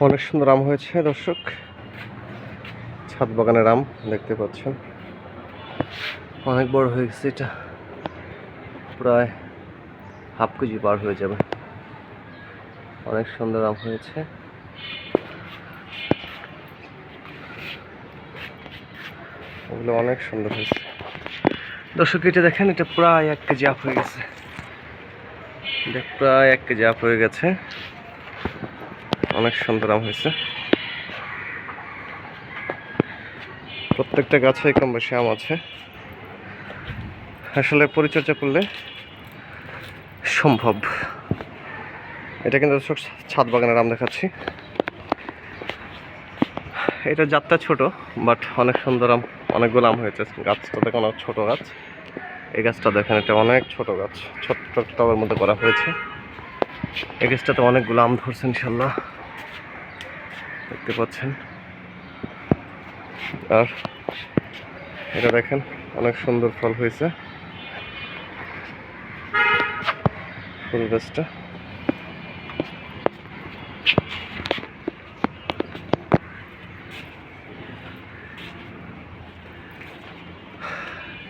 অনেক সুন্দর আম হয়েছে দর্শক, ছাদ বাগানের আম দেখতে পাচ্ছেন। অনেক বড় হয়ে গেছে, এটা প্রায় হাফ কেজি পার হয়ে যাবে। অনেক সুন্দর আম হয়েছে। ওগুলো অনেক সুন্দর হয়েছে দর্শক। এটা দেখেন, এটা প্রায় 1 কেজি আপ হয়ে গেছে। প্রায় 1 কেজি আপ হয়ে গেছে। অনেক সুন্দর আম হয়েছে। প্রত্যেকটা গাছে কম বেশি আম আছে। আসলে পরিচর্যা করলে সম্ভব। এটা কিন্তু দর্শক ছাদ বাগানের আম দেখাচ্ছি। এটা জাতটা ছোট, বাট অনেক সুন্দর আম। অনেকগুলো আম হয়েছে। গাছটা দেখুন, অনেক ছোট গাছ। এই গাছটা দেখেন, এটা অনেক ছোট গাছ, ছোট্ট টবের মধ্যে করা হয়েছে। এই গাছটাতে অনেকগুলো আম ধরছে ইনশাল্লাহ, দেখতে পাচ্ছেন। আর এটা দেখেন, অনেক সুন্দর ফল হয়েছে ফুল গাছটা।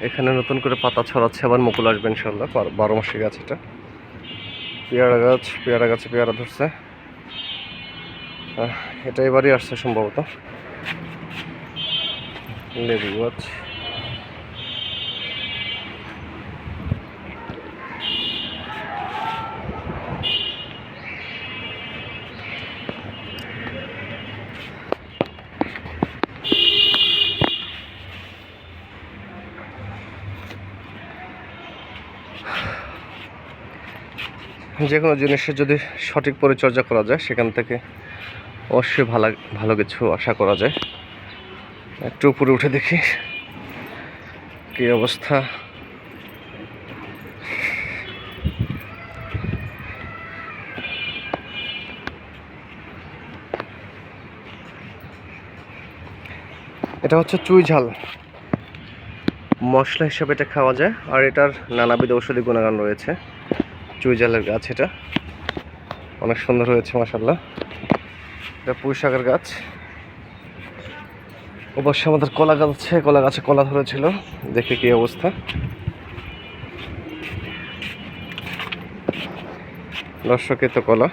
এখানে নতুন করে পাতা ছড়াচ্ছে, আবার মুকুল আসবে ইনশাল্লাহ। 12 মাসের গাছ এটা। পেয়ারা গাছ, পেয়ারা গাছে পেয়ারা ধরছে। এটা এবারই আসছে সম্ভবত। লেবু গাছ, যে কোনো জিনিসের যদি সঠিক পরিচর্যা করা যায়, সেখান থেকে অবশ্যই ভালো ভালো কিছু আশা করা যায়। একটু উপরে উঠে দেখি কি অবস্থা। এটা হচ্ছে চুই ঝাল, মশলা হিসাবে এটা খাওয়া যায়। আর এটার নানাবিধ ঔষধি গুণাগুণ রয়েছে। চুই ঝালের গাছ এটা অনেক সুন্দর হয়েছে মাশাআল্লাহ। এটা পুঁই শাকের গাছ। অবশ্যই আমাদের কলা গাছ আছে, কলা গাছে কলা ধরেছিল, দেখে কি অবস্থা। দর্শকের তো কলা,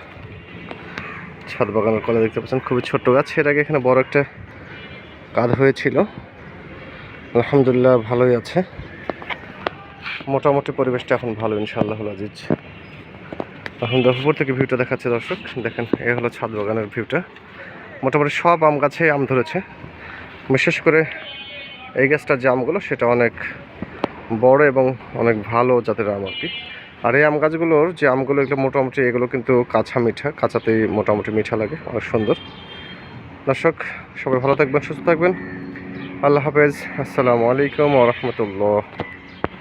ছাদ বাগানের কলা দেখতে পাচ্ছেন। খুবই ছোট্ট গাছ। এর আগে এখানে বড় একটা কাঁধ হয়েছিল, আলহামদুলিল্লাহ ভালোই আছে। মোটামুটি পরিবেশটা এখন ভালো ইনশাআল্লাহ আজিজ। এখন উপর থেকে ভিউটা দেখাচ্ছে দর্শক, দেখেন। এই হলো ছাদ বাগানের ভিউটা। মোটামুটি সব আম গাছে আম ধরেছে। বিশেষ করে এই গাছটার যে আমগুলো, সেটা অনেক বড় এবং অনেক ভালো জাতের আম আর কি। আর এই আম গাছগুলোর যে আমগুলো, এগুলো মোটামুটি, এগুলো কিন্তু কাঁচা মিঠা, কাঁচাতেই মোটামুটি মিঠা লাগে, অনেক সুন্দর। দর্শক সবাই ভালো থাকবেন, সুস্থ থাকবেন। আল্লাহ হাফেজ। আসসালামু আলাইকুম ওয়া রাহমাতুল্লাহ।